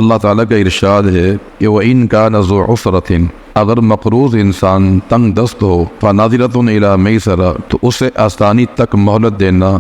اللہ تعالیٰ کا ارشاد ہے کہ وَإِن كَانَ ذُو عُسْرَةٍ، اگر مقروض انسان تنگ دست ہو، فَنَظِرَةٌ إِلَىٰ مَيْسَرَةٍ، تو اسے آسانی تک مہلت دینا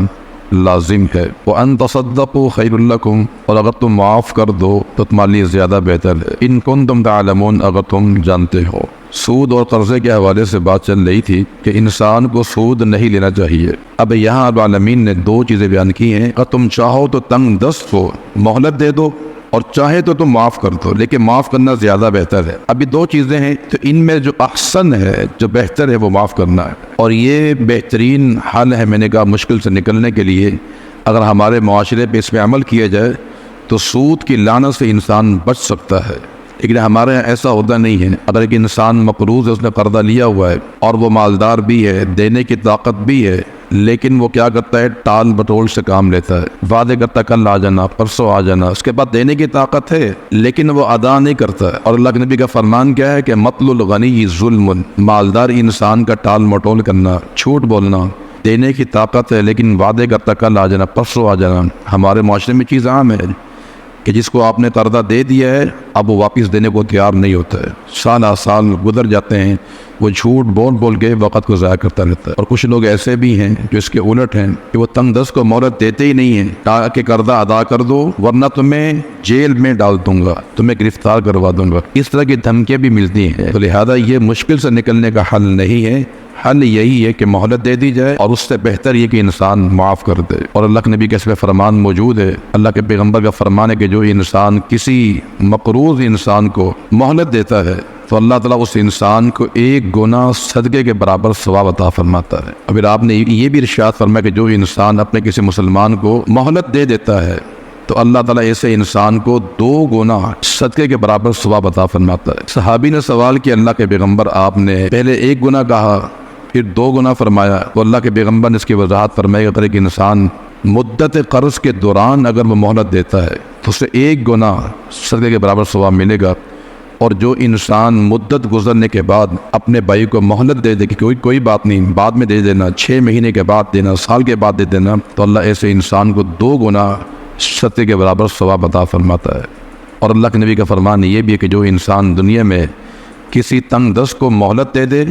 لازم ہے۔ وَأَن تَصَدَّقُوا خَيْرٌ لَكُمْ، اور اگر تم معاف کر دو تو تمہارے لیے زیادہ بہتر ہے، إِن كُنتُمْ تَعْلَمُونَ، اگر تم جانتے ہو۔ سود اور قرضے کے حوالے سے بات چل رہی تھی کہ انسان کو سود نہیں لینا چاہیے۔ اب یہاں رب العالمین نے دو چیزیں بیان کی ہیں، اگر تم چاہو تو تنگ دست کو مہلت دے دو، اور چاہے تو تم معاف کر دو، لیکن معاف کرنا زیادہ بہتر ہے۔ ابھی دو چیزیں ہیں، تو ان میں جو احسن ہے، جو بہتر ہے، وہ معاف کرنا ہے، اور یہ بہترین حل ہے، میں نے کہا، مشکل سے نکلنے کے لیے۔ اگر ہمارے معاشرے پہ اس پہ عمل کیا جائے تو سود کی لعنت سے انسان بچ سکتا ہے، لیکن ہمارے یہاں ایسا ہوتا نہیں ہے۔ اگر ایک انسان مقروض ہے، اس نے قرضہ لیا ہوا ہے اور وہ مالدار بھی ہے، دینے کی طاقت بھی ہے، لیکن وہ کیا کرتا ہے، ٹال بٹول سے کام لیتا ہے، وعدے کرتا ہے کل آ جانا، پرسوں آ جانا، اس کے بعد دینے کی طاقت ہے لیکن وہ ادا نہیں کرتا ہے۔ اور اللہ کے نبی کا فرمان کیا ہے کہ مطل الغنی ظلم، مالدار انسان کا ٹال مٹول کرنا، جھوٹ بولنا، دینے کی طاقت ہے لیکن وعدے کرتا کل آ جانا، پرسوں آ جانا۔ ہمارے معاشرے میں چیز عام ہے کہ جس کو آپ نے قرضہ دے دیا ہے، اب وہ واپس دینے کو تیار نہیں ہوتا ہے، سال سال گزر جاتے ہیں، وہ جھوٹ بول بول کے وقت کو ضائع کرتا رہتا ہے۔ اور کچھ لوگ ایسے بھی ہیں جو اس کے الٹ ہیں کہ وہ تنگ دست کو مہلت دیتے ہی نہیں ہیں، تاکہ قرضہ ادا کر دو ورنہ تمہیں جیل میں ڈال دوں گا، تمہیں گرفتار کروا دوں گا، اس طرح کی دھمکیاں بھی ملتی ہیں۔ تو لہذا یہ مشکل سے نکلنے کا حل نہیں ہے، حل یہی ہے کہ مہلت دے دی جائے، اور اس سے بہتر یہ کہ انسان معاف کر دے۔ اور اللہ کے نبی کا اس میں فرمان موجود ہے، اللہ کے پیغمبر کا فرمان ہے کہ جو انسان کسی مقروض انسان کو مہلت دیتا ہے تو اللہ تعالیٰ اس انسان کو ایک گناہ صدقے کے برابر ثواب عطا فرماتا ہے۔ ابھی آپ نے یہ بھی ارشاد فرمایا کہ جو انسان اپنے کسی مسلمان کو مہلت دے دیتا ہے تو اللہ تعالیٰ ایسے انسان کو 2 گنا صدقے کے برابر ثواب عطا فرماتا ہے۔ صحابی نے سوال کیا، اللہ کے پیغمبر، آپ نے پہلے 1 گنا کہا پھر 2 گنا فرمایا، تو اللہ کے پیغمبر نے اس کی وضاحت فرمائی کہ اگر ایک انسان مدت قرض کے دوران اگر وہ مہلت دیتا ہے تو اسے 1 گنا صدقے کے برابر ثواب ملے گا، اور جو انسان مدت گزرنے کے بعد اپنے بھائی کو مہلت دے دے کہ کوئی بات نہیں، بعد میں دے دینا، 6 مہینے کے بعد دینا، سال کے بعد دے دینا، تو اللہ ایسے انسان کو 2 گنا صدقے کے برابر ثواب عطا فرماتا ہے۔ اور اللہ کے نبی کا فرمان یہ بھی ہے کہ جو انسان دنیا میں کسی تنگ دست کو مہلت دے دے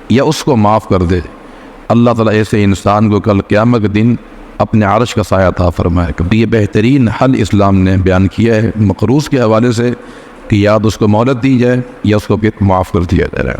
یا اس کو معاف کر دے، اللہ تعالیٰ ایسے انسان کو کل قیامت کے دن اپنے عرش کا سایہ عطا فرمائے۔ کہ یہ بہترین حل اسلام نے بیان کیا ہے مقروض کے حوالے سے، کہ یا تو اس کو مہلت دی جائے یا اس کو معاف کر دیا جائے۔